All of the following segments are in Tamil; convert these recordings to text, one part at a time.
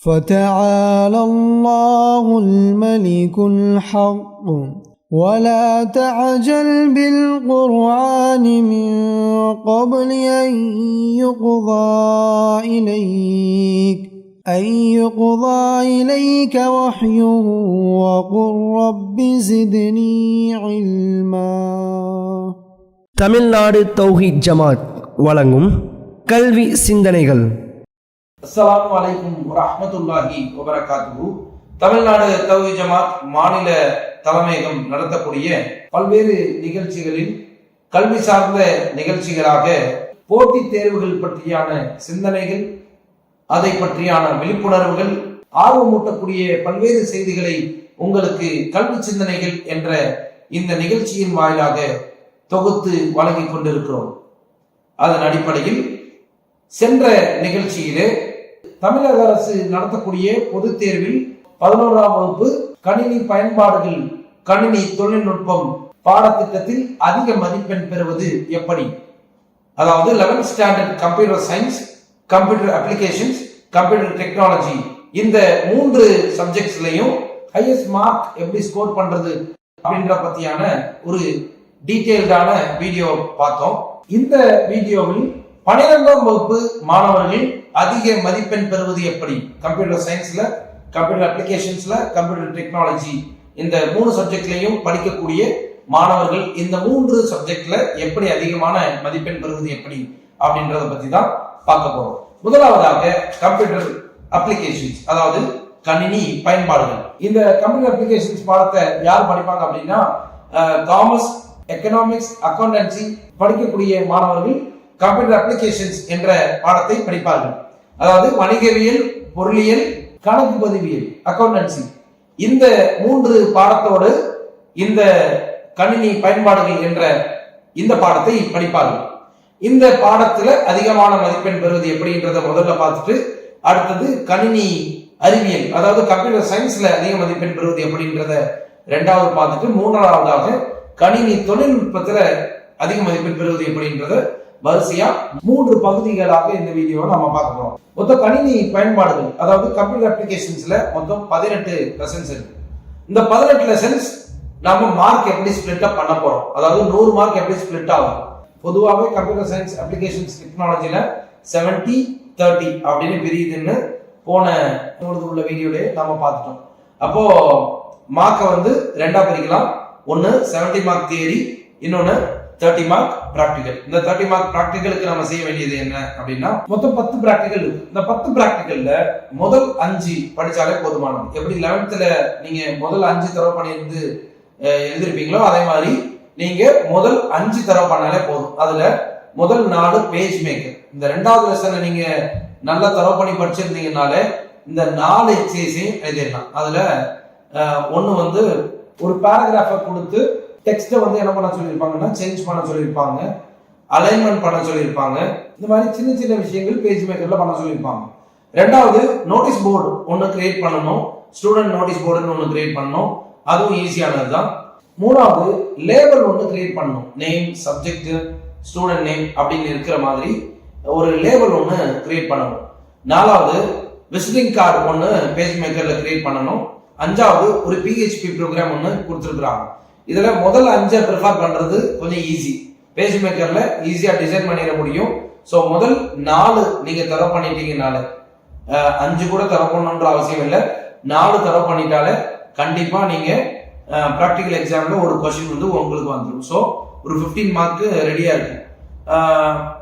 فتعالى الله الملك الحق ولا تعجل بالقرآن من قبل أن يقضى إليك وحيه وقل رب زدني علما. தமிழ்நாடு தௌஹீத் ஜமாத் வழங்கும் கல்வி சிந்தனைகள். அஸ்ஸலாமு அலைக்கும் வரஹ்மத்துல்லாஹி வபரகாத்துஹு. தமிழ்நாடு தௌஹீத் ஜமாத் மாநில தலைமையகம் நடத்தக்கூடிய பல்வேறு நிகழ்ச்சிகளில் கல்வி சார்ந்த நிகழ்ச்சிகளாக போட்டித் தேர்வுகள் பற்றியான சிந்தனைகள், அதை பற்றியான விழிப்புணர்வுகள், ஆர்வமூட்டக்கூடிய பல்வேறு செய்திகளை உங்களுக்கு கல்வி சிந்தனைகள் என்ற இந்த நிகழ்ச்சியின் வாயிலாக தொகுத்து வழங்கிக் கொண்டிருக்கிறோம். அதன் அடிப்படையில் சென்ற நிகழ்ச்சியிலே தமிழக அரசு நடத்தக்கூடிய பொதுத் தேர்வில் 11ஆம் வகுப்பு கணினி பயன்பாடுகள், கணினி தொழில்நுட்பம் பாடத்திட்டத்தில் அதிக மதிப்பெண் பெறுவது எப்படி, அதாவது 11th standard computer science, computer applications, computer technology, இந்த 3 சப்ஜெக்ட்ஸ்லயும் ஹையஸ்ட் மார்க் எப்படி ஸ்கோர் பண்றது அப்படின்ற பத்தியான ஒரு டீடைல்டான வீடியோ பார்த்தோம். இந்த வீடியோவில் 12ஆம் வகுப்பு மாணவர்கள் அதிக மதிப்பெண் பெறுவது எப்படி, கம்ப்யூட்டர் சயின்ஸ்ல, கம்ப்யூட்டர் அப்ளிகேஷன்ஸ்ல, கம்ப்யூட்டர் டெக்னாலஜி, இந்த 3 சப்ஜெக்ட்லையும் படிக்கக்கூடிய மாணவர்கள் இந்த 3 சப்ஜெக்ட்ல எப்படி அதிகமான மதிப்பெண் பெறுவது எப்படி அப்படின்றத பத்தி தான் பார்க்க போறோம். முதலாவதாக கம்ப்யூட்டர் அப்ளிகேஷன்ஸ், அதாவது கணினி பயன்பாடுகள். இந்த கம்ப்யூட்டர் அப்ளிகேஷன்ஸ் பாடத்தை யார் படிப்பாங்க அப்படின்னா, காமர்ஸ், எக்கனாமிக்ஸ், அக்கௌண்டன்சி படிக்கக்கூடிய மாணவர்கள் கம்ப்யூட்டர் அப்ளிகேஷன்ஸ் என்ற பாடத்தை படிப்பார்கள். அதாவது வணிகவியல், பொருளியல், கணக்கு பதிவியல், அக்கௌண்டன்சி, இந்த 3 பாடத்தோடு இந்த கணினி பயன்பாடுகள் என்ற இந்த பாடத்தை படிப்பார்கள். இந்த பாடத்துல அதிகமான மதிப்பெண் பெறுவது எப்படின்றத முதல்ல பார்த்துட்டு, அடுத்தது கணினி அறிவியல், அதாவது கம்ப்யூட்டர் சயின்ஸ்ல அதிக மதிப்பெண் பெறுவது எப்படின்றத 2வது பார்த்துட்டு, 3ஆவதாக கணினி தொழில்நுட்பத்துல அதிக மதிப்பெண் பெறுவது எப்படின்றத வரிசையா 3 பகுதிகளாக இந்த வீடியோவை நம்ம பார்க்க போறோம். மொத்தம் கணினி பயன்பாடுகள், அதாவது கம்ப்யூட்டர் அப்ளிகேஷன்ஸ்ல மொத்தம் 18 லெசன்ஸ் இருக்கு. இந்த 18 லெசன்ஸ் நாம மார்க் எப்படி ஸ்பிளிட் அப் பண்ண போறோம், அதாவது 100 மார்க் எப்படி ஸ்பிளிட் ஆகும். பொதுவாகவே கம்ப்யூட்டர் சயின்ஸ், அப்ளிகேஷன்ஸ், டெக்னாலஜில 70-30 அப்படின்னு பிரியுதுன்னு போன உள்ள வீடியோல நாம பார்த்துட்டோம். அப்போ மார்க்கை வந்து 2ஆ பிரிக்கலாம். ஒன்னு 70 மார்க் தியரி, இன்னொன்னு 30 மார்க் பிராக்டிகல். இந்த 30 மார்க் பிராக்டிகலுக்கு நம்ம செய்ய வேண்டியது என்ன அப்படின்னா, மொத்தம் 10 பிராக்டிகல் இருக்கு. இந்த 10 பிராக்டிகல்ல முதல் 5 படிச்சாலே போதுமானது. எப்படி 11th நீங்க முதல் 5 தடவை பண்ணியிருந்து எழுதிருப்பீங்களோ, அதே மாதிரி நீங்க முதல் 5 தடவை பண்ணாலே போதும். அதுல முதல் 4 பேஜ் மேக்கர். இந்த 2வது லெசனை நீங்க நல்லா தடவை பண்ணி படிச்சிருந்தீங்கனாலே இந்த 4 எக்ஸசைஸையும் எழுதிடலாம். அதுல ஒண்ணு வந்து ஒரு பேராகிராஃபை கொடுத்து டெக்ஸ்ட்டை வந்து என்ன பண்ண சொல்லியிருப்பாங்கன்னா, சேஞ்ச் பண்ண சொல்லியிருப்பாங்க, அலைன்மெண்ட் பண்ண சொல்லியிருப்பாங்க. இந்த மாதிரி சின்ன சின்ன விஷயங்கள் பேஜ் மேக்கர்ல பண்ண சொல்லியிருப்பாங்க. 2வது நோட்டீஸ் போர்டு ஒன்று கிரியேட் பண்ணணும், ஸ்டூடெண்ட் நோட்டீஸ் போர்டுன்னு ஒன்று கிரியேட் பண்ணணும், அதுவும் ஈஸியானது தான். 3வது லேபிள் ஒன்று கிரியேட் பண்ணணும், நேம், சப்ஜெக்ட், ஸ்டூடெண்ட் நேம் அப்படின்னு இருக்கிற மாதிரி ஒரு லேபிள் ஒன்று கிரியேட் பண்ணணும். 4வது விசிட்டிங் கார்டு ஒன்று பேஜ் மேக்கர்ல கிரியேட் பண்ணணும். 5வது ஒரு PHP ப்ரோக்ராம் ஒன்று கொடுத்துருக்குறாங்க. இதுல முதல் 5 ப்ரிஃபர் பண்றது கொஞ்சம் ஈஸி, பேஜ் மேக்கர்ல ஈஸியா டிசைன் பண்ணிட முடியும். ஸோ முதல் 4 நீங்க தரவு பண்ணிட்டீங்கனால 5 கூட தரவு பண்ணணுன்ற அவசியம் இல்லை, 4 தரவு பண்ணிட்டாலே கண்டிப்பா நீங்க ப்ராக்டிகல் எக்ஸாம்ல ஒரு கொஸ்டின் வந்து உங்களுக்கு வந்துடும். ஸோ ஒரு 15 மார்க் ரெடியா இருக்கு.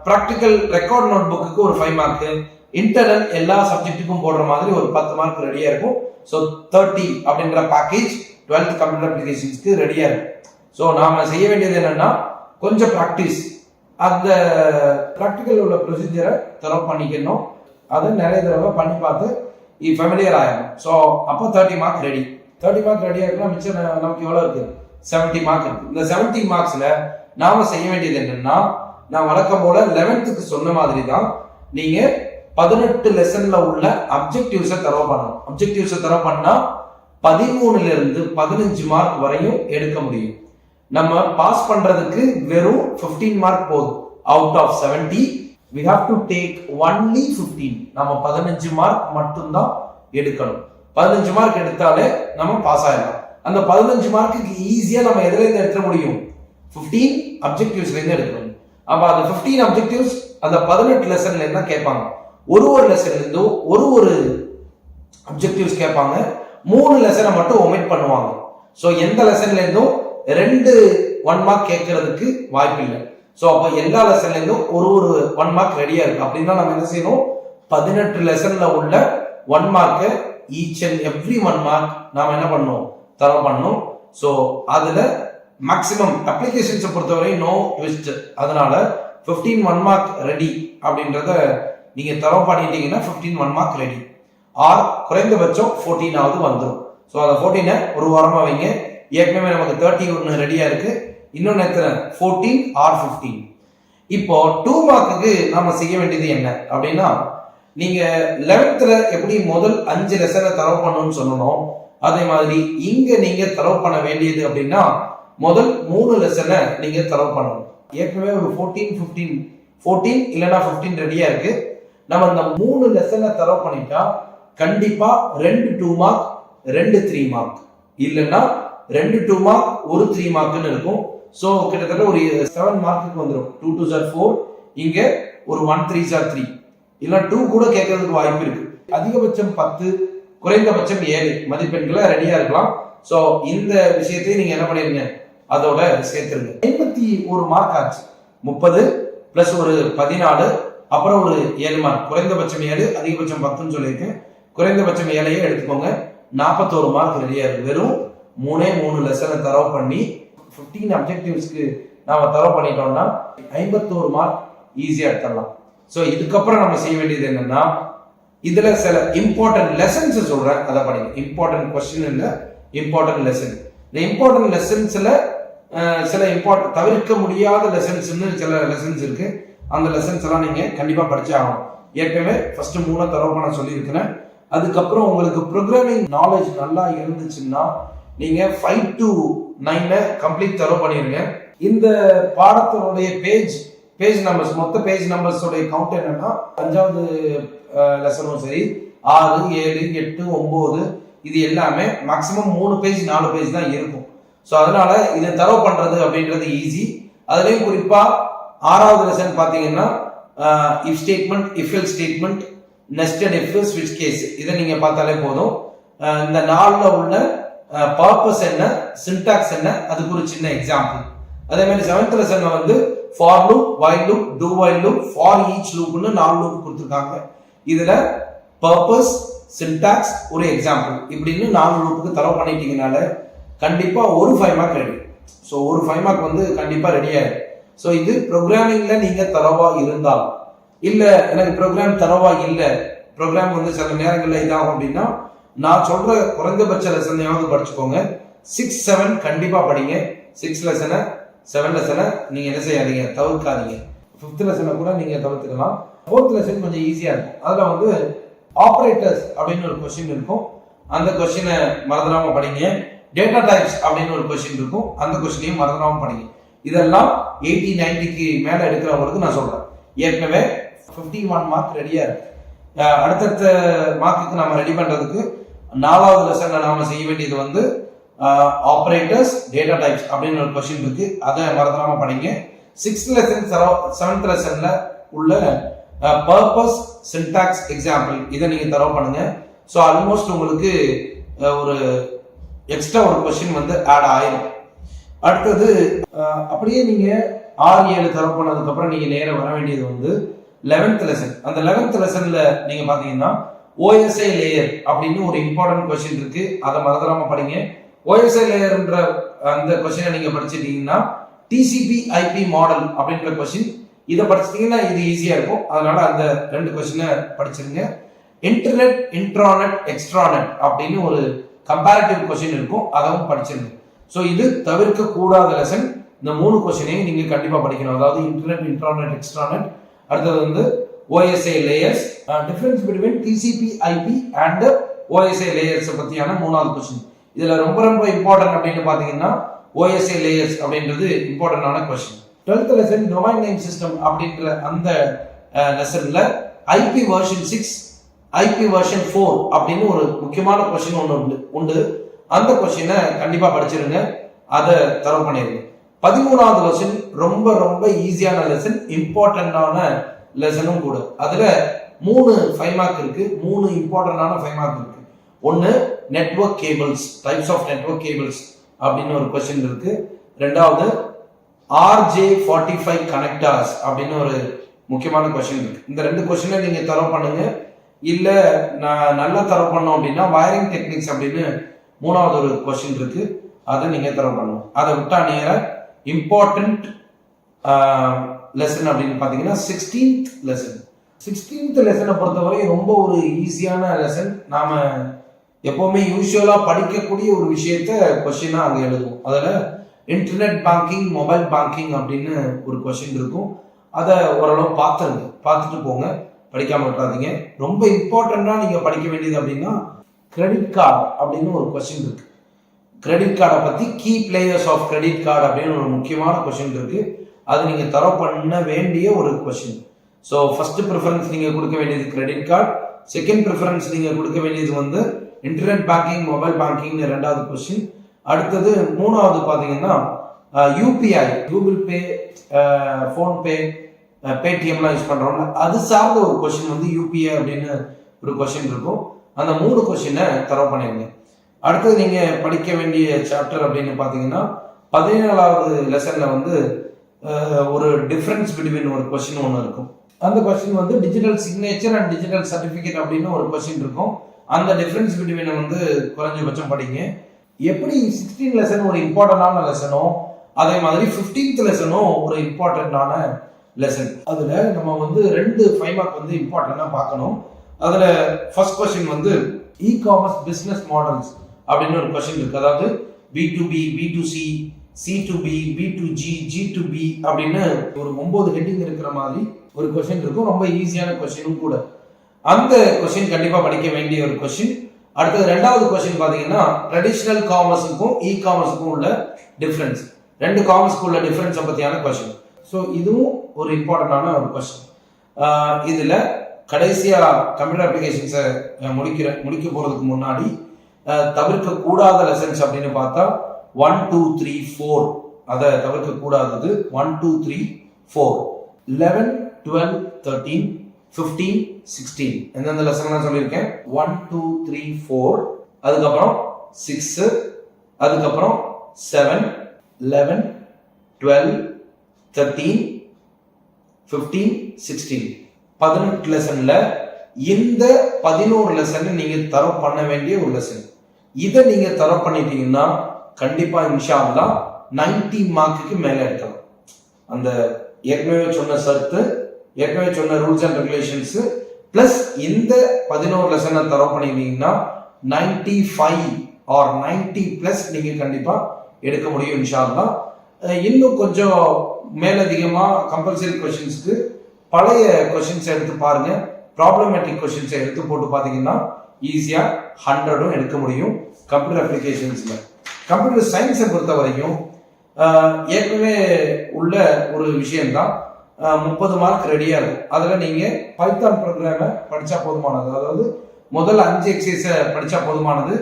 ப்ராக்டிக்கல் ரெக்கார்ட் நோட் புக்கு ஒரு 5 மார்க், இன்டர்னல் எல்லா சப்ஜெக்ட்டுக்கும் போடுற மாதிரி ஒரு 10 மார்க் ரெடியா இருக்கும். ஸோ 30 அப்படின்ற பேக்கேஜ் 12th கம்ப்யூட்டர் அப்ளிகேஷன்ஸ்க்கு ரெடியா இருக்கு. ஸோ நாம செய்ய வேண்டியது என்னன்னா, கொஞ்சம் ப்ராக்டிஸ், அந்த ப்ராக்டிக்கல் உள்ள ப்ரொசீஜரை தரவு பண்ணிக்கணும். அதை நிறைய தடவை பண்ணி பார்த்து ஃபெமிலியர் ஆயிடும். ஸோ அப்போ 30 மார்க் ரெடி. 30 மார்க் ரெடியா இருக்குன்னா மிச்சம் நமக்கு எவ்வளோ இருக்கு, 70 மார்க் இருக்கு. இந்த 70 மார்க்ஸ்ல நாம செய்ய வேண்டியது என்னன்னா, நான் வழக்கம் போல 11th சொன்ன மாதிரி தான் நீங்க 18 லெசன்ல உள்ள அப்ஜெக்டிவ்ஸை தரவு பண்ணணும். அப்ஜெக்டிவ்ஸை தரவு பண்ணா 13ல இருந்து 15 மார்க் வரையும் எடுக்க முடியும். நம்ம பாஸ் பண்றதுக்கு வெறும் 15 மார்க் போதும். Out of 70 we have to take only 15. நம்ம 15 மார்க் மட்டும்தான் எடுக்கணும். 15 மார்க் எடுத்தாலே நம்ம பாஸ் ஆயிடலாம். அந்த 15 மார்க்குக்கு ஈஸியா நம்ம எதுல இருந்து எடுக்க முடியும்? 15 அப்ஜெக்டிவ்ஸ்ல இருந்து எடுக்கணும். அப்ப அந்த 15 அப்ஜெக்டிவ்ஸ் அந்த 18 லெசன்ல இருந்தா கேட்பாங்க. ஒரு லெசன்ல இருந்தும் ஒரு அப்ஜெக்டிவ்ஸ் கேட்பாங்க. 3 லெசனை மட்டும் ஒமிட் பண்ணுவாங்க. சோ எந்த லெசன்ல இருந்தும் 2 1 மார்க் கேட்கறதுக்கு வாய்ப்பு இல்லை. சோ அப்ப எல்லா லெசன்ல இருந்தும் ஒரு 1 மார்க் ரெடியா இருக்கு. அப்படின்னா நம்ம என்ன செய்யணும்? 18 லெசன்ல உள்ள 1 mark each and every 1 mark நாம என்ன பண்ணணும்? தரவு பண்ணணும். சோ அதுல மேக்ஸிமம் அப்ளிகேஷன்ஸை பொறுத்தவரை நோ ட்விஸ்ட். அதனால 15 1 மார்க் ரெடி அப்படின்றத நீங்க தரவு பண்ணிட்டீங்கன்னா 15 1 மார்க் ரெடி. ஆர் குறைந்தபட்சம் 14ஆவது வந்துடும். ஸோ அந்த 14 ஒரு வாரமா வைங்க. ஏற்கனவே நமக்கு 30 ஒன்று ரெடியா இருக்கு. இன்னொன்னு எத்தனை? 14 ஆர் 15. இப்போ 2 மார்க்குக்கு நாம செய்ய வேண்டியது என்ன அப்படின்னா, நீங்க 11th எப்படி முதல் 5 லெசனை தரவு பண்ணணும்னு சொல்லணும், அதே மாதிரி இங்க நீங்க தரவு பண்ண வேண்டியது அப்படின்னா முதல் 3 லெசனை நீங்க தரவு பண்ணணும். ஏற்கனவே ஒரு 14 இல்லைன்னா 15 ரெடியா இருக்கு. நம்ம இந்த 3 லெசனை தரவு பண்ணிட்டா கண்டிப்பா 2 2 மார்க் 2 3 மார்க் இல்லைன்னா 2 2 மார்க் 1 3 மார்க்னு இருக்கும். ஸோ கிட்டத்தட்ட ஒரு 7 மார்க்குக்கு வந்துடும். 2 2s are 4, இங்க ஒரு 1 3s are 3, இல்ல 2 கூட கேட்கறதுக்கு வாய்ப்பு இருக்கு. அதிகபட்சம் 10, குறைந்தபட்சம் 7 மதிப்பெண்களை ரெடியா இருக்கலாம். ஸோ இந்த விஷயத்தையும் நீங்க என்ன பண்ணிருங்க, அதோட சேர்த்துருங்க. 51 மார்க் ஆச்சு. 30 பிளஸ் ஒரு 14, அப்புறம் ஒரு 7 மார்க். குறைந்தபட்சம் 7, அதிகபட்சம் 10ன்னு சொல்லியிருக்கேன். குறைந்தபட்சம் 7ஐயே எடுத்துக்கோங்க. 41 மார்க் ரெடியா இருக்கு. வெறும் 3 லெசனை தரவு பண்ணி 15 அப்ஜெக்டிவ்ஸ்க்கு நாம தரவு பண்ணிட்டோம்னா 51 மார்க் ஈஸியா எடுத்துடலாம். ஸோ இதுக்கப்புறம் நம்ம செய்ய வேண்டியது என்னன்னா, இதுல சில இம்பார்ட்டன்ட் லெசன்ஸ் சொல்றேன், அதை படிங்க. இம்பார்ட்டன்ட் கொஸ்டின் இல்ல, இம்பார்ட்டன்ட் லெசன். இந்த இம்பார்ட்டன்ட் லெசன்ஸ்ல சில தவிர்க்க முடியாத லெசன்ஸ்னு சில லெசன்ஸ் இருக்கு. அந்த லெசன்ஸ் எல்லாம் நீங்க கண்டிப்பா படிச்சே ஆகணும். ஏற்கனவே ஃபர்ஸ்ட் 3 தரவு பண்ண சொல்லியிருக்கிறேன். அதுக்கப்புறம் உங்களுக்கு ப்ரோக்ராமிங் நாலேஜ் நல்லா இருந்துச்சுன்னா நீங்க 5 to 9 கம்ப்ளீட் தரவு பண்ணிருங்க. இந்த பாடத்தினுடைய பேஜ் நம்பர்ஸ், மொத்த பேஜ் நம்பர்ஸ் கவுண்ட் என்னன்னா 5வது லெசனும் சரி 6 7 8 9 இது எல்லாமே மேக்ஸிமம் 3 பேஜ் 4 பேஜ் தான் இருக்கும். ஸோ அதனால இதை தரவு பண்றது அப்படின்றது ஈஸி. அதுலயும் குறிப்பா 6வது லெசன் பாத்தீங்கன்னா if statement, if else statement, nested if, ஸ்விட்ச் கேஸ், இதை நீங்க பார்த்தாலே போதும். இந்த 4ல உள்ள பர்பஸ் என்ன, சின்டாக்ஸ் என்ன, அதுக்கு ஒரு சின்ன எக்ஸாம்பிள். அதே மாதிரி 7th லெசன்ல வந்து for loop, while loop, do while loop, for each லூப்னு 4 லூப் கொடுத்துருக்காங்க. இதுல பர்பஸ், சின்டாக்ஸ், ஒரு எக்ஸாம்பிள் இப்படின்னு 4 லூப்புக்கு தரவு பண்ணிட்டீங்கனால கண்டிப்பா ஒரு 5 மார்க் ரெடி. ஸோ ஒரு 5 மார்க் வந்து கண்டிப்பா ரெடி ஆயிடும். ஸோ இது ப்ரோக்ராமிங்ல நீங்க தரவா இருந்தால், இல்ல எனக்கு ப்ரோக்ராம் தரவா இல்ல, ப்ரோக்ராம் வந்து சில நேரங்கள்ல இதாகும் அப்படின்னா நான் சொல்ற குறைந்தபட்ச லெசனையாவது படிச்சுக்கோங்க. 6 7 கண்டிப்பா படிங்க. 6 லெசனை 7 லெசனை நீங்க என்ன செய்யாதீங்க, தவிர்க்காதீங்க. 5th லெசனை கூட நீங்க தவிர்த்துக்கலாம். 4th லெசன் கொஞ்சம் ஈஸியா இருக்கும். அதுல வந்து ஆபரேட்டர்ஸ் அப்படின்னு ஒரு கொஸ்டின் இருக்கும். அந்த கொஸ்டினை மறந்துடாம படிங்க. டேட்டா டைப்ஸ் அப்படின்னு ஒரு கொஸ்டின் இருக்கும். அந்த கொஸ்டினையும் மறந்துடாம படிங்க. இதெல்லாம் 80 90க்கு மேல எடுக்கிறவங்களுக்கு நான் சொல்றேன். ஏற்கனவே 51 மார்க் ரெடியா இருக்கு. அடுத்தடுத்த மார்க்குக்கு நாம ரெடி பண்றதுக்கு 4வது லெசன்ல நாம செய்ய வேண்டியது வந்து ஆபரேட்டர்ஸ், டேட்டா டைப்ஸ் அப்படின்னு ஒரு கொஸ்டின் இருக்கு. அதை மறந்துடாம படிங்க. 6th லெசன் 7th லெசன்ல உள்ள பர்பஸ், சின்டாக்ஸ், எக்ஸாம்பிள் இதை நீங்க தரவு பண்ணுங்க. ஸோ ஆல்மோஸ்ட் உங்களுக்கு ஒரு எக்ஸ்ட்ரா ஒரு கொஸ்டின் வந்து ஆட் ஆயிரும். அடுத்தது அப்படியே நீங்க 6 7 தரவு பண்ணதுக்கு அப்புறம் நீங்க நேரம் வர வேண்டியது வந்து 11th லெசன். அந்த 11th லெசன்ல நீங்க பாத்தீங்கன்னா OSI லேயர் அப்படின்னு ஒரு இம்பார்ட்டன்ட் கொஸ்டின் இருக்கு. அதை மறந்துடாம படிங்க. OSI லேயர்ன்ற அந்த கொஸ்டினை நீங்க படிச்சிட்டீங்கன்னா TCP/IP மாடல் அப்படின்ற கொஸ்டின், இதை படிச்சிட்டீங்கன்னா இது ஈஸியா இருக்கும். அதனால அந்த 2 கொஸ்டினை படிச்சிருங்க. இன்டர்நெட், இன்ட்ராநெட், எக்ஸ்ட்ராநெட் அப்படின்னு ஒரு கம்பேரிட்டிவ் கொஸ்டின் இருக்கும். அதுவும் படிச்சிருங்க. ஸோ இது தவிர்க்க கூடாத லெசன். இந்த 3 கொஸ்டினையும் நீங்க கண்டிப்பா படிக்கணும். அதாவது இன்டர்நெட், இன்ட்ராநெட், எக்ஸ்ட்ராநெட். அடுத்தது வந்து OSI layers, difference between TCP/IP and OSI layers பத்தியான 3வது கொஸ்டின். இதுல ரொம்ப ரொம்ப இம்பார்ட்டன்ட் அப்படின்னு பாத்தீங்கன்னா OSI லேயர்ஸ் அப்படின்றது இம்பார்ட்டன்டான question. 12th lesson domain name system அப்படின்ற அந்த லெசன்ல IP வெர்ஷன் 6 ஐபி வெர்ஷன் 4 அப்படின்னு ஒரு முக்கியமான கொஸ்டின் ஒன்று உண்டு. அந்த கொஸ்டினை கண்டிப்பா படிச்சிருங்க, அதை தரவு பண்ணிருங்க. 13வது லெசன் ரொம்ப ரொம்ப ஈஸியான லெசன், இம்பார்ட்டன்டான லெசனும் கூட. அதுல 3 5 மார்க் இருக்கு, 3 இம்பார்ட்டன்டான 5 மார்க் இருக்கு. ஒன்னு network cables, types of network cables அப்படின்னு ஒரு கொஸ்டின் இருக்கு. ரெண்டாவது RJ45 கனெக்டர்ஸ் அப்படின்னு ஒரு முக்கியமான கொஸ்டின் இருக்கு. இந்த 2 கொஸ்டினை நீங்க தரவு பண்ணுங்க. இல்ல நான் நல்லா தரவு பண்ணோம் அப்படின்னா வயரிங் டெக்னிக்ஸ் அப்படின்னு 3வது ஒரு கொஸ்டின் இருக்கு, அதை நீங்க தரவு பண்ணணும். அதை விட்டா நேர இம்பார்ட்டன்ட் லெசன் அப்படின்னு பாத்தீங்கன்னா 16th லெசன். 16th லெசனை பொறுத்தவரை ரொம்ப ஒரு ஈஸியான லெசன். நாம எப்பவுமே யூஸ்வலா படிக்கக்கூடிய ஒரு விஷயத்த கொஸ்டினா அங்க எழுதுவோம். அதுல இன்டர்நெட் பேங்கிங், மொபைல் பேங்கிங் அப்படின்னு ஒரு கொஸ்டின் இருக்கும். அதை ஓரளவு பார்த்துட்டு போங்க, படிக்காம விட்டுறாதீங்க. ரொம்ப இம்பார்ட்டண்டா நீங்க படிக்க வேண்டியது அப்படின்னா கிரெடிட் கார்டு அப்படின்னு ஒரு கொஸ்டின் இருக்கு. கிரெடிட் கார்டை பத்தி key players of credit card அப்படின்னு ஒரு முக்கியமான கொஸ்டின் இருக்கு. அது நீங்க தரவு பண்ண வேண்டிய ஒரு கொஸ்டின். ஸோ ஃபர்ஸ்ட் ப்ரிஃபரன்ஸ் நீங்க கொடுக்க வேண்டியது கிரெடிட் கார்டு, செகண்ட் ப்ரிஃபரன்ஸ் நீங்க கொடுக்க வேண்டியது வந்து இன்டர்நெட் பேங்கிங், மொபைல் பேங்கிங் 2வது கொஸ்டின். அடுத்தது 3வது பாத்தீங்கன்னா யூபிஐ, கூகுள் பே, ஃபோன்பே, பேடிஎம்லாம் யூஸ் பண்றோம்ல, அது சார்ந்த ஒரு கொஸ்டின் வந்து யூபிஐ அப்படின்னு ஒரு கொஸ்டின் இருக்கும். அந்த 3 கொஸ்டினை தரவு பண்ணிருங்க. அடுத்தது நீங்க படிக்க வேண்டிய சாப்டர் அப்படின்னு பாத்தீங்கன்னா 17வது லெசன்ல வந்து ஒரு டிஃபரன்ஸ் பிட்வீன் ஒரு கொஸ்டின் ஒன்று இருக்கும். அந்த கொஸ்டின் வந்து digital signature and digital certificate அப்படின்னு ஒரு கொஸ்டின் இருக்கும். அந்த டிஃபரன்ஸ் பிட்வீனை வந்து குறைஞ்சபட்சம் படிங்க. எப்படி 16 லெசன் ஒரு இம்பார்ட்டன்டான லெசனோ அதே மாதிரி 15th லெசனும் ஒரு இம்பார்ட்டன்டான லெசன். அதுல நம்ம வந்து 2 5 மார்க் வந்து இம்பார்ட்டன்டா பார்க்கணும். அதுல ஃபர்ஸ்ட் கொஸ்டின் வந்து இ காமர்ஸ் பிசினஸ் மாடல்ஸ் அப்படின்னு ஒரு கொஸ்டின் இருக்கு. அதாவது B2B, B2C, C2B, B2G, G2B அப்படின்னு ஒரு 9 ஹெட்டிங் இருக்கிற மாதிரி ஒரு கொஸ்டின் இருக்கும். ரொம்ப ஈஸியான கொஸ்டினும் கூட. அந்த கொஸ்டின் கண்டிப்பா படிக்க வேண்டிய ஒரு கொஸ்டின். அடுத்தது 2வது கொஸ்டின் பாத்தீங்கன்னா ட்ரெடிஷனல் காமர்ஸுக்கும் இ காமர்ஸுக்கும் உள்ள டிஃபரன்ஸ், 2 காமர்ஸ்க்கு உள்ள டிஃபரன்ஸை பத்தியான கொஸ்டின். ஸோ இதுவும் ஒரு இம்பார்ட்டன்டான ஒரு கொஸ்டின். இதுல கடைசியா கம்ப்யூட்டர் அப்ளிகேஷன்ஸை முடிக்க போறதுக்கு முன்னாடி தவிர்க்க கூடாத லெசன்ஸ் அப்படின்னு பார்த்தா 1 2 3 4 அதை தவிர்க்க கூடாதது 1 2 3 4 11 12 13 15 16 எந்தெந்த லெசன்லாம் சொல்லியிருக்கேன். 1 2 3 4, அதுக்கப்புறம் 6, அதுக்கப்புறம் 7 11 12 13 15 16 18 லெசன்ல இந்த 11 லெசன் நீங்க தரவு பண்ண வேண்டிய ஒரு லெசன். இதை நீங்க தரவு பண்ணிட்டீங்கன்னா கண்டிப்பா இன்ஷா அல்லாஹ் 90 மார்க்குக்கு மேல எடுக்கலாம். அந்த ஏற்கனவே சொன்ன சர்த்து, ஏற்கனவே சொன்ன ரூல்ஸ் அண்ட் ரெகுலேஷன்ஸ் பிளஸ் இந்த 11 லெசனை தரவு பண்ணிட்டீங்கன்னா 95 ஆர் 90 பிளஸ் நீங்க கண்டிப்பா எடுக்க முடியும் இன்ஷா அல்லாஹ். இன்னும் கொஞ்சம் மேலதிகமா கம்பல்சரி கொஸ்டின்ஸ்க்கு பழைய கொஸ்டின்ஸ் எடுத்து பாருங்க. ப்ராப்ளமேட்டிக் கொஸ்டின்ஸை எடுத்து போட்டு பார்த்தீங்கன்னா ஈஸியா 100 எடுக்க முடியும் கம்ப்யூட்டர் அப்ளிகேஷன்ஸ்ல. கம்ப்யூட்டர் சயின்ஸை பொறுத்த வரைக்கும் ஏற்கனவே உள்ள ஒரு விஷயம்தான், 30 மார்க் ரெடியா இருக்கும். அதுல நீங்க பைத்தான் ப்ரோக்ராமை படிச்சா போதுமானது. அதாவது முதல் 5 எக்ஸசைஸை படிச்சா போதுமானது.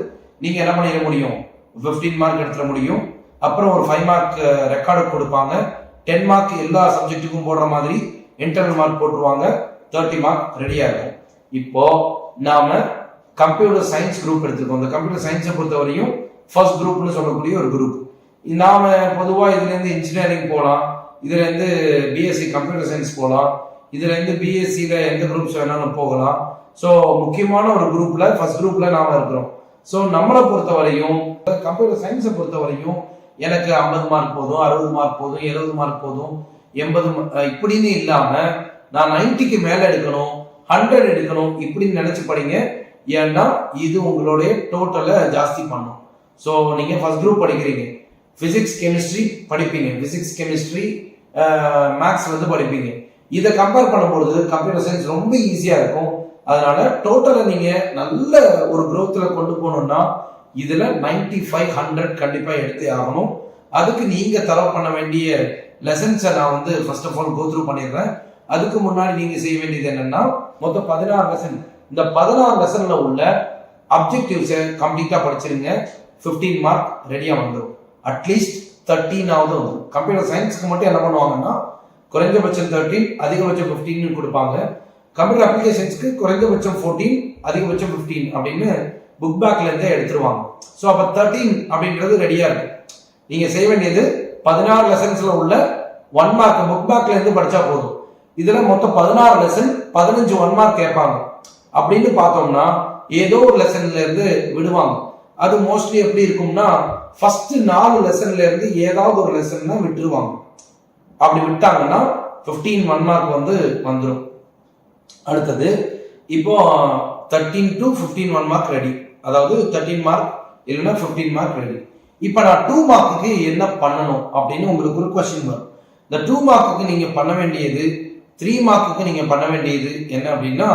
நீங்க என்ன பண்ணிட முடியும், 15 மார்க் எடுத்துட முடியும். அப்புறம் ஒரு 5 மார்க் ரெக்கார்டு கொடுப்பாங்க. 10 மார்க் எல்லா சப்ஜெக்ட்டுக்கும் போடுற மாதிரி இன்டர்னல் மார்க் போட்டுருவாங்க. 30 மார்க் ரெடியா இருக்கும். இப்போ நாம கம்ப்யூட்டர் சயின்ஸ் குரூப் எடுத்துருக்கோம். இந்த கம்ப்யூட்டர் சயின்ஸை பொறுத்த வரையும் ஃபர்ஸ்ட் குரூப்னு சொல்லக்கூடிய ஒரு குரூப். நாம பொதுவா இதுல இருந்து இன்ஜினியரிங் போகலாம், இதுல இருந்து பிஎஸ்சி கம்ப்யூட்டர் சயின்ஸ் போகலாம், இதுல இருந்து பிஎஸ்சியில எந்த குரூப்ஸ் வேணாலும் போகலாம். ஸோ முக்கியமான ஒரு குரூப்ல ஃபர்ஸ்ட் குரூப்ல நாம இருக்கிறோம். ஸோ நம்மளை பொறுத்த வரையும் கம்ப்யூட்டர் சயின்ஸை பொறுத்த வரையும் எனக்கு 50 மார்க் போதும், 60 மார்க் போதும், 70 மார்க் போதும், 80 இப்படின்னு இல்லாம நான் 90க்கு மேல எடுக்கணும், 100 எடுக்கணும் இப்படின்னு நினைச்சு படிங்க. ஏன்னா இது உங்களுடைய டோட்டலை ஜாஸ்தி பண்ணும். ஸோ நீங்க ஃபர்ஸ்ட் குரூப் படிக்கிறீங்க, பிசிக்ஸ் கெமிஸ்ட்ரி படிப்பீங்க, பிசிக்ஸ் கெமிஸ்ட்ரி மேக்ஸ் வந்து படிப்பீங்க. இதை கம்பேர் பண்ணும்பொழுது கம்ப்யூட்டர் சயின்ஸ் ரொம்ப ஈஸியா இருக்கும். அதனால டோட்டலை நீங்க நல்ல ஒரு growthல கொண்டு போகணும்னா இதுல 95 100 கண்டிப்பா எடுத்தே ஆகணும். அதுக்கு நீங்க தரவு பண்ண வேண்டிய லெசன்ஸை நான் வந்து first of all go through பண்ணிடுறேன். அதுக்கு முன்னாடி நீங்க செய்ய வேண்டியது என்னன்னா, மொத்தம் 16 லெசன் இந்த 16 லெசன்ல உள்ள அப்ஜெக்டிவ்ஸை கம்ப்ளீட்டா படிச்சிருங்க. 15 மார்க் ரெடியா வந்துடும். அட்லீஸ்ட் 13ஆவது வந்துடும். கம்ப்யூட்டர் சயின்ஸ்க்கு மட்டும் என்ன பண்ணுவாங்கன்னா குறைந்தபட்சம் 13 அதிகபட்சம் 15 கொடுப்பாங்க. கம்ப்யூட்டர் அப்ளிகேஷன்ஸ்க்கு குறைந்தபட்சம் 14 அதிகபட்சம் 15 அப்படின்னு புக் பேக்ல இருந்தே எடுத்துருவாங்க. ஸோ அப்ப 13 அப்படின்றது ரெடியா இருக்கு. நீங்க செய்ய வேண்டியது 16 லெசன்ஸ்ல உள்ள 1 மார்க் புக் பேக்ல இருந்து படிச்சா போதும். இதுல மொத்தம் 16 லெசன், 15 1 மார்க் கேட்பாங்க. அப்படின்னு பார்த்தோம்னா ஏதோ ஒரு லெசன்ல இருந்து விடுவாங்க. அது மோஸ்ட்லி எப்படி இருக்கும்னா ஃபர்ஸ்ட் 4 லெசன்ல இருந்து ஏதாவது ஒரு லெசன் விட்டுருவாங்க. அப்படி விட்டாங்கன்னா 15 1 மார்க் வந்துடும். அடுத்தது இப்போ 13 to 15 1 மார்க் ரெடி. அதாவது 13 மார்க் இல்லைன்னா 15 மார்க் ரெடி. இப்போ நான் 2 மார்க்குக்கு என்ன பண்ணணும் அப்படின்னு உங்களுக்கு ஒரு கொஸ்டின் வரும். இந்த 2 மார்க்குக்கு நீங்க பண்ண வேண்டியது, 3 மார்க்குக்கு நீங்க பண்ண வேண்டியது என்ன அப்படின்னா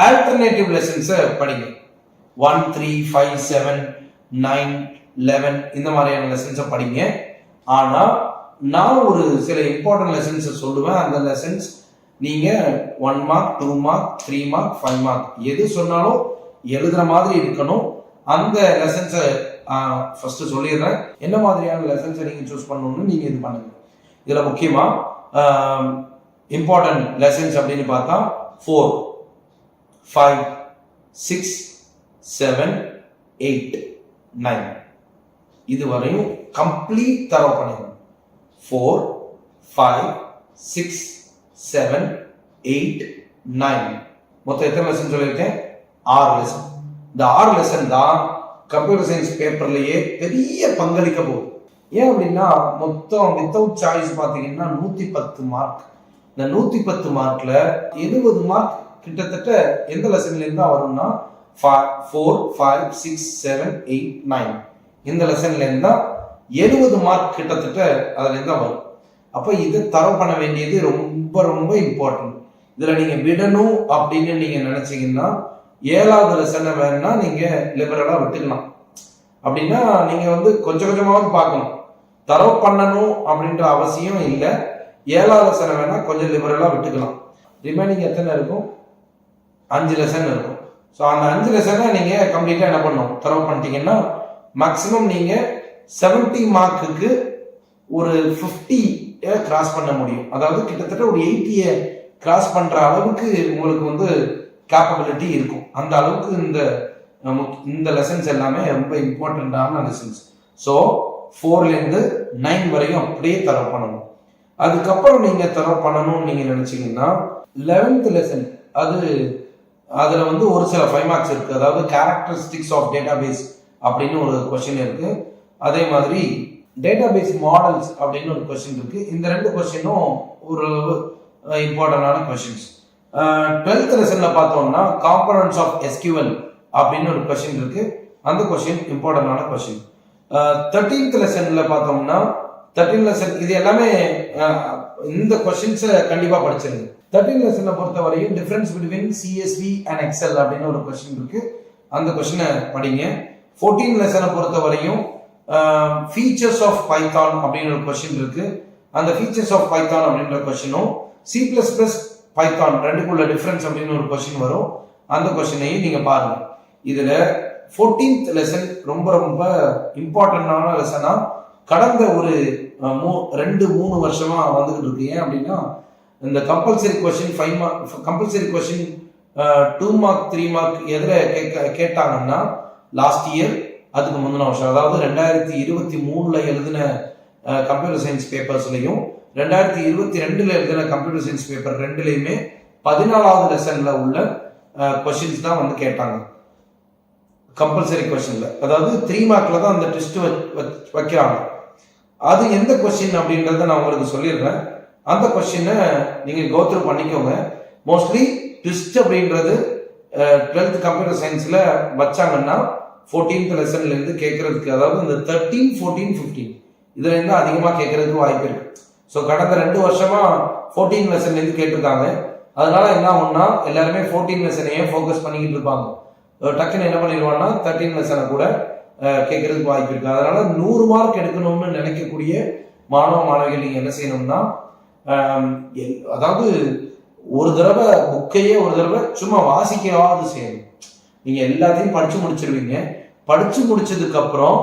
ஆல்டர்னேட்டிவ் லெசன்ஸை படிங்க. 1 3 5 7 9 11 இந்த மாதிரியான லெசன்ஸை படிங்க. ஆனா நான் ஒரு சில இம்பார்ட்டன்ட் லெசன்ஸை சொல்லுவேன். அந்த லெசன்ஸ் நீங்க 1 மார்க் 2 மார்க் 3 மார்க் 5 மார்க் எது சொன்னாலும் எழுதுற மாதிரி இருக்கணும். அந்த லெசன்ஸை ஃபர்ஸ்ட் சொல்லிடுறேன். என்ன மாதிரியான லெசன்ஸை நீங்க சூஸ் பண்ணணும்னு நீங்க இது பண்ணுங்க. இதுல முக்கியமா இம்பார்ட்டன்ட் லெசன்ஸ் அப்படின்னு பார்த்தா 4 5 6 7 8 9 இது வரையும் கம்ப்ளீட் தரவு பண்ணிடணும். 4 5 6 7 8 9 மொத்தம் எத்தனை லெசன் சொல்லியிருக்கேன்? 6 லெசன். இந்த 6 லெசன் தான் கம்ப்யூட்டர் சயின்ஸ் பேப்பர்லயே பெரிய பங்களிக்க போகுது. ஏன் அப்படின்னா மொத்தம் வித்தவுட் சாய்ஸ் பார்த்தீங்கன்னா 110 மார்க். இந்த 110 மார்க்ல 70 மார்க் கிட்டத்தட்ட எந்த லெசன்ல இருந்தா வரும்னா 4 5 6 7 8 9 இந்த லெசன்ல இருந்தா 70 மார்க் கிட்டத்தட்ட அதுல இருந்தா வரும். அப்ப இதை தரவு பண்ண வேண்டியது ரொம்ப ரொம்ப இம்பார்ட்டன்ட். இதுல நீங்க விடணும் அப்படின்னு நீங்க நினைச்சீங்கன்னா 7வது லெசனை வேணா நீங்க லிபரலா விட்டுக்கலாம். அப்படின்னா நீங்க கொஞ்சம் கொஞ்சமாவது பார்க்கணும். தரவு பண்ணணும் அப்படின்ற அவசியம் இல்லை. 7வது லெசனை வேணா கொஞ்சம் லிபரலா விட்டுக்கலாம். ரிமைனிங் எத்தனை இருக்கும்? 5 லெசன் இருக்கும். ஸோ அந்த 5 லெசனை நீங்க கம்ப்ளீட்டா என்ன பண்ணணும்? தரவு பண்ணிட்டீங்கன்னா மேக்சிமம் நீங்க 70 மார்க்குக்கு ஒரு 50 கிராஸ் பண்ண முடியும். அதாவது கிட்டத்தட்ட ஒரு 80 கிராஸ் பண்ற அளவுக்கு உங்களுக்கு கேப்பபிலிட்டி இருக்கும். அந்த அளவுக்கு இந்த லெசன்ஸ் எல்லாமே ரொம்ப இம்பார்ட்டன்டான லெசன்ஸ். ஸோ 4ல இருந்து 9 வரையும் அப்படியே தரவு பண்ணணும். அதுக்கப்புறம் நீங்க தரவு பண்ணணும்னு நீங்க நினைச்சீங்கன்னா 11th லெசன் அதுல ஒரு சில 5 மார்க்ஸ் இருக்கு. அதாவது கேரக்டரிஸ்டிக்ஸ் ஆஃப் டேட்டாபேஸ் அப்படின்னு ஒரு கொஸ்டின் இருக்கு. அதே மாதிரி டேட்டாபேஸ் மாடல்ஸ் அப்படின்னு ஒரு கொஸ்டின் இருக்கு. இந்த 2 கொஸ்டினும் ஒரு இம்பார்ட்டன்டான கொஸ்டின்ஸ். 12th லெசன்ல பார்த்தோம்னா காம்பனன்ட்ஸ் ஆஃப் எஸ்கியூஎல் அப்படின்னு ஒரு கொஸ்டின் இருக்கு. அந்த கொஸ்டின் இம்பார்ட்டன்டான கொஸ்டின். 13th லெசன்ல பார்த்தோம்னா 13 லெசன் இது எல்லாமே இந்த கொஸ்டின்ஸை கண்டிப்பா படிச்சிருங்க. 13 லெசனை பொறுத்த வரையும் difference between CSV and Excel அப்படின்னு ஒரு கொஸ்டின் இருக்கு. அந்த கொஸ்டினை படிங்க. 14 லெசனை பொறுத்த வரையும் ஃபீச்சர்ஸ் ஆஃப் பைத்தான் அப்படின்னு ஒரு கொஸ்டின் இருக்கு. அந்த ஃபீச்சர்ஸ் ஆஃப் பைத்தான் அப்படின்ற கொஸ்டினும் C++ பைத்தான் ரெண்டுக்குள்ள டிஃபரன்ஸ் அப்படின்னு ஒரு கொஸ்டின் வரும். அந்த கொஸ்டினையும் நீங்க பாருங்க. இதுல 14th லெசன் ரொம்ப ரொம்ப இம்பார்ட்டன்டான லெசனா கடந்த ஒரு 2-3 வருஷமா வந்துகிட்டு இருக்கு. ஏன் அப்படின்னா இந்த compulsory question 5 mark compulsory question 2 mark 3 mark எதுல கேட்டாங்கன்னா லாஸ்ட் இயர், அதுக்கு முந்தின வருஷம், அதாவது 2023ல எழுதின கம்ப்யூட்டர் சயின்ஸ் பேப்பர்ஸ்லையும் 2022ல எழுதின கம்ப்யூட்டர் சயின்ஸ் பேப்பர் ரெண்டுலையுமே 14வது லெசன்ல உள்ள கொஸ்டின்ஸ் தான் கேட்டாங்க கம்பல்சரி கொஸ்டின்ல. அதாவது 3 மார்க்ல தான் அந்த டெஸ்ட் வைக்கிறாங்க. அது எந்த கொஸ்டின் அப்படின்றத நான் உங்களுக்கு சொல்லிடுறேன். அந்த கொஸ்டினை நீங்க கோத்ரூ பண்ணிக்கோங்க. மோஸ்ட்லி ட்விஸ்ட் அப்படின்றது 12th கம்ப்யூட்டர் சயின்ஸ்ல வச்சாங்கன்னா 14th லெசன்ல இருந்து கேட்கறதுக்கு, அதாவது இந்த 13 14 15 இதுல இருந்து அதிகமா கேட்கறதுக்கு வாய்ப்பு இருக்கு. ஸோ கடந்த 2 வருஷமா 14 லெசன்ல இருந்து கேட்டிருக்காங்க. அதனால என்ன ஆகும்னா எல்லாருமே 14 லெசனையே ஃபோக்கஸ் பண்ணிக்கிட்டு இருப்பாங்க. டக்குன்னு என்ன பண்ணிடுவாங்கன்னா 13 லெசனை கூட கேட்கறதுக்கு வாய்ப்பு இருக்கு. அதனால 100 மார்க் எடுக்கணும்னு நினைக்கக்கூடிய மாணவ மாணவிகள் நீங்க என்ன செய்யணும்னா, அதாவது ஒரு தடவை புக்கையே ஒரு தடவை சும்மா வாசிக்கவாது செய்யணும். நீங்க எல்லாத்தையும் படிச்சு முடிச்சிருவீங்க. படிச்சு முடிச்சதுக்கு அப்புறம்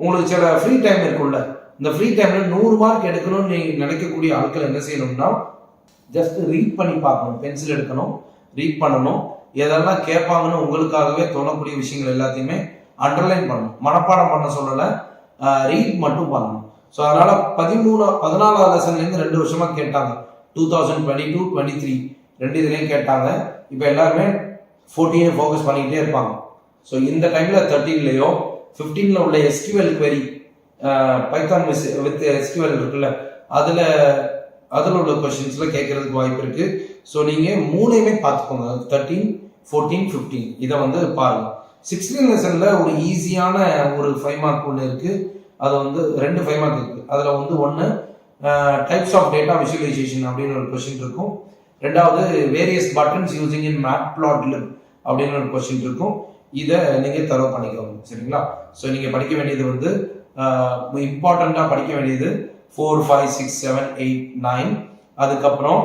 உங்களுக்கு சில ஃப்ரீ டைம் இருக்கும்ல, இந்த ஃப்ரீ டைம்ல 100 மார்க் எடுக்கணும்னு நீங்க நினைக்கக்கூடிய ஆட்கள் என்ன செய்யணும்னா, ஜஸ்ட் ரீட் பண்ணி பார்க்கணும். பென்சில் எடுக்கணும், ரீட் பண்ணணும். எதெல்லாம் கேட்பாங்கன்னு உங்களுக்காகவே தோணக்கூடிய விஷயங்கள் எல்லாத்தையுமே அண்டர்லைன் பண்ணணும். மனப்பாடம் பண்ண சொல்லலை, ரீட் மட்டும் பண்ணணும். ஸோ அதனால 14வது லெசன்லேருந்து 2 வருஷமா கேட்டாங்க. 2022, 23 2 இதுலேயும் கேட்டாங்க. இப்போ எல்லாருமே 14 ஃபோக்கஸ் பண்ணிக்கிட்டே இருப்பாங்க. ஸோ இந்த டைம்ல 13லையோ 15ல உள்ள SQL query, Python with SQL இருக்குல்ல, அதில் உள்ள கொஸ்டின்ஸ்ல கேட்கறதுக்கு வாய்ப்பு இருக்கு. ஸோ நீங்க 3ஐயுமே பார்த்துக்கோங்க. 13, 14, 15 இதை வந்து பாருங்க. 16 லெசன்ல ஒரு ஈஸியான ஒரு 5 மார்க் ஒன்று இருக்கு. அது வந்து 2 5 மார்க் இருக்கு. அதுல வந்து ஒன்று டைப்ஸ் ஆஃப் டேட்டா விஷுவலைசேஷன் அப்படின்னு ஒரு கொஸ்டின் இருக்கும். ரெண்டாவது வேரியஸ் பட்டன்ஸ் யூசிங் இன் மேட்ப்ளாட்லிப் அப்படின்னு ஒரு கொஸ்டின் இருக்கும். இதை நீங்க தரவு பண்ணிக்கோங்க, சரிங்களா? ஸோ நீங்க படிக்க வேண்டியது வந்து இம்பார்ட்டண்டா படிக்க வேண்டியது 4, 5, 6, 7, 8, 9. அதுக்கப்புறம்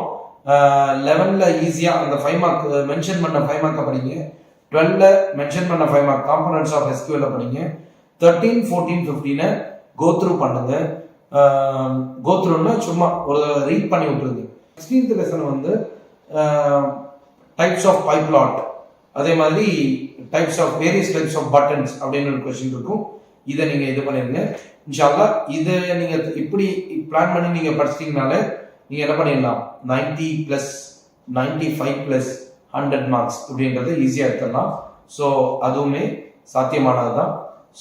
11ல ஈஸியா அந்த 5 மார்க் மென்ஷன் பண்ண 5 மார்க்கை படிங்க. 12ல மென்ஷன் பண்ண 5 மார்க் காம்பனன்ட்ஸ் ஆஃப் SQL படிங்க. 13, 14, 15 கோத்ரூ பண்ணுங்க. கோத்ரூன்னா சும்மா ஒரு ரீட் பண்ணி விட்டுருங்க. 16th லெசன் வந்து டைப்ஸ் ஆஃப் பைப்லாட், அதே மாதிரி types of various types of buttons அப்படின்னு ஒரு கொஸ்டின் இருக்கும். இதை நீங்க இது பண்ணிருங்க. இன்ஷா அல்லாஹ் இதை நீங்க இப்படி பிளான் பண்ணி நீங்க படிச்சிட்டீங்கனாலே நீங்க என்ன பண்ணிடலாம், 90+, 95+, 100 மார்க்ஸ் அப்படின்றத ஈஸியா எடுத்துடலாம். ஸோ அதுவுமே சாத்தியமானது தான்.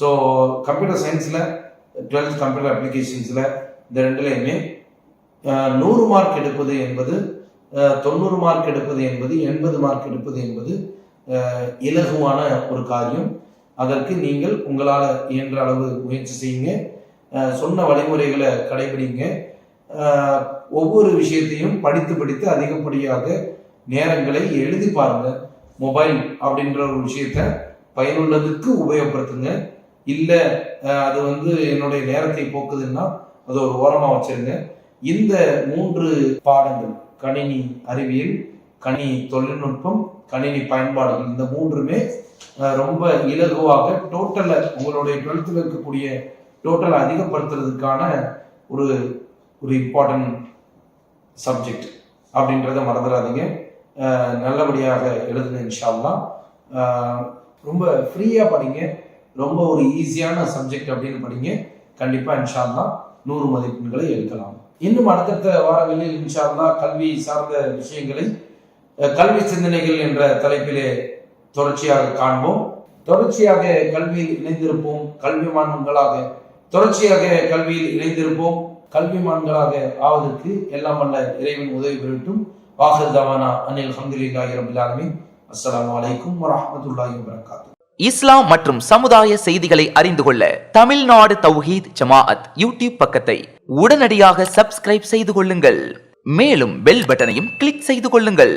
ஸோ கம்ப்யூட்டர் சயின்ஸில் 12th கம்ப்யூட்டர் அப்ளிகேஷன்ஸில் இந்த 2லையுமே 100 மார்க் எடுப்பது என்பது, 90 மார்க் எடுப்பது என்பது, 80 மார்க் எடுப்பது என்பது இலகுவான ஒரு காரியம். அதற்கு நீங்கள் உங்களால் இயன்ற அளவு முயற்சி செய்யுங்க. சொன்ன வழிமுறைகளை கடைபிடிங்க. ஒவ்வொரு விஷயத்தையும் படித்து அதிகப்படியாக நேரங்களை எழுதி பாருங்க. மொபைல் அப்படின்ற ஒரு விஷயத்த பயனுள்ளதுக்கு உபயோகப்படுத்துங்க. இல்லை அது வந்து என்னுடைய நேரத்தை போக்குதுன்னா அது ஒரு ஓரமாக வச்சிருங்க. இந்த 3 பாடங்கள், கணினி அறிவியல், கணினி தொழில்நுட்பம், கணினி பயன்பாடுகள், இந்த 3மே ரொம்ப இலகுவாக டோட்டலை உங்களுடைய 12th இருக்கக்கூடிய டோட்டலை அதிகப்படுத்துறதுக்கான ஒரு இம்பார்ட்டன்ட் சப்ஜெக்ட் அப்படின்றத மறந்துடாதீங்க. நல்லபடியாக எழுதுங்க இன்ஷா அல்லாஹ். ரொம்ப ஃப்ரீயா படிங்க. ரொம்ப ஒரு ஈஸியான சப்ஜெக்ட் அப்படின்னு படிங்க. கண்டிப்பா இன்ஷா அல்லாஹ் 100 மதிப்பெண்களை எடுக்கலாம். இன்னும் அடுத்தடுத்த வாரங்களில் இன்ஷா அல்லாஹ் கல்வி சார்ந்த விஷயங்களை கல்வி சிந்தனைகள் என்ற தலைப்பிலே தொடர்ச்சியாக காண்போம். தொடர்ச்சியாக கல்வியில் இணைந்திருப்போம். தொடர்ச்சியாக கல்வியில் இணைந்திருப்போம். கல்விமான்களாக ஆவதற்கு எல்லாம் வல்ல இறைவன் உதவி பெறட்டும். வாஹிர் தவானா அனில் ஹம்துலில்லாஹி ரப்பில் ஆலமீன். அஸ்ஸலாமு அலைக்கும் வரஹ்மத்துல்லாஹி வபரகாத்துஹு. இஸ்லாம் மற்றும் சமுதாய செய்திகளை அறிந்து கொள்ள தமிழ்நாடு தௌஹீத் ஜமாஅத் யூடியூப் பக்கத்தை உடனடியாக சப்ஸ்கிரைப் செய்து கொள்ளுங்கள். மேலும் பெல் பட்டனையும் கிளிக் செய்து கொள்ளுங்கள்.